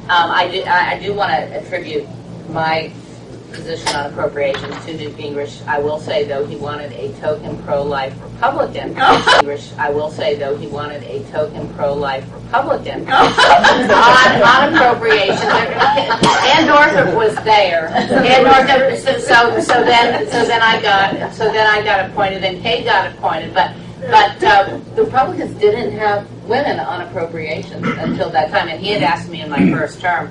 I do want to attribute my position on appropriations to Newt Gingrich. I will say, though, he wanted a token pro-life Republican. I will say, though, he wanted a token pro-life Republican on appropriations. Endorsement was there. So then I got appointed, and Kay got appointed, but the Republicans didn't have women on appropriations until that time, and he had asked me in my first term,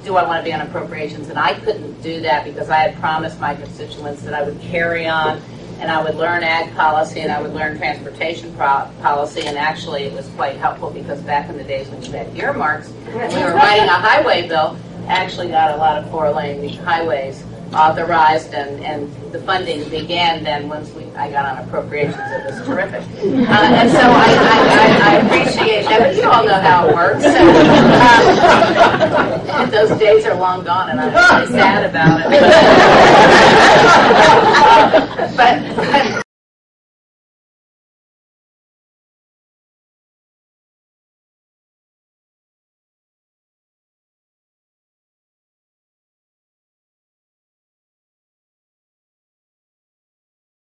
do I want to be on appropriations? And I couldn't do that because I had promised my constituents that I would carry on and I would learn ag policy and I would learn transportation policy, and actually it was quite helpful because back in the days when you had earmarks, when we were writing a highway bill, I actually got a lot of 4-lane highways authorized, and the funding began then once I got on appropriations. It was terrific. And so I appreciate that, but you all know how it works. So, those days are long gone, and I'm really sad about it. But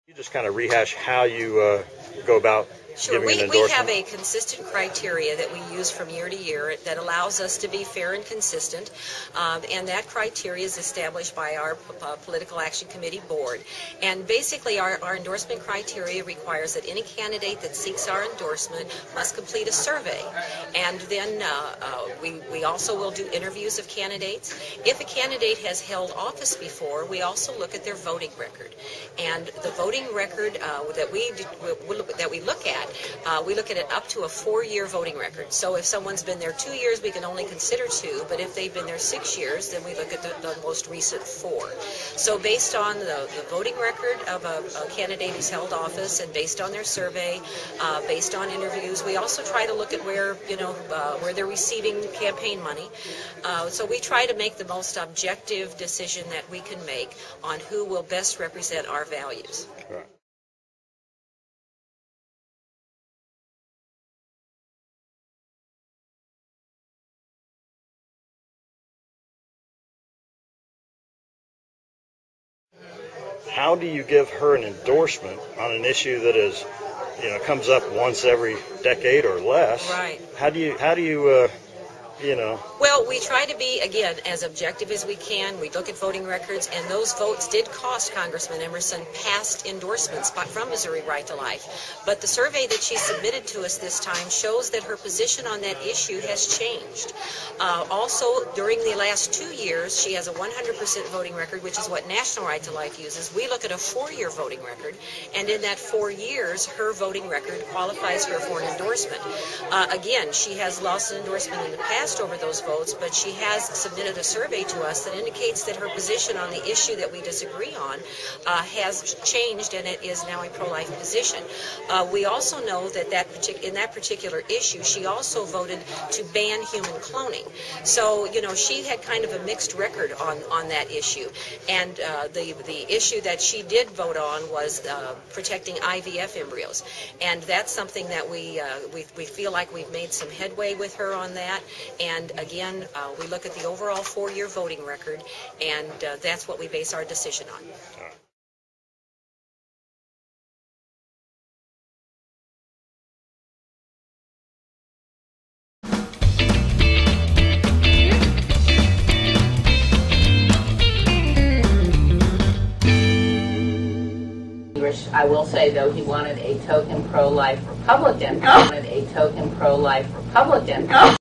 you just kind of rehash how you go about Sure. giving an We endorsement. have a consistent criteria that we use from year to year that allows us to be fair and consistent, and that criteria is established by our Political Action Committee board. And basically our endorsement criteria requires that any candidate that seeks our endorsement must complete a survey. And then we also will do interviews of candidates. If a candidate has held office before, we also look at their voting record. And the voting record that we look at, we look at it up to a 4-year voting record. So if someone's been there 2 years, we can only consider 2, but if they've been there 6 years, then we look at the most recent 4. So based on the voting record of a candidate who's held office, and based on their survey, based on interviews, we also try to look at where they're receiving campaign money. So we try to make the most objective decision that we can make on who will best represent our values. Right. How do you give her an endorsement on an issue that is, comes up once every decade or less? Right. How do you Well, we try to be, again, as objective as we can. We look at voting records, and those votes did cost Congressman Emerson past endorsements from Missouri Right to Life. But the survey that she submitted to us this time shows that her position on that issue has changed. Also, during the last 2 years, she has a 100% voting record, which is what National Right to Life uses. We look at a 4-year voting record, and in that 4 years, her voting record qualifies her for an endorsement. Again, she has lost an endorsement in the past over those votes, but she has submitted a survey to us that indicates that her position on the issue that we disagree on has changed, and it is now a pro-life position. We also know that in that particular issue, she also voted to ban human cloning. So, she had kind of a mixed record on that issue. And the issue that she did vote on was protecting IVF embryos. And that's something that we feel like we've made some headway with her on that. And again, we look at the overall 4-year voting record, and that's what we base our decision on. I will say, though, he wanted a token pro-life Republican.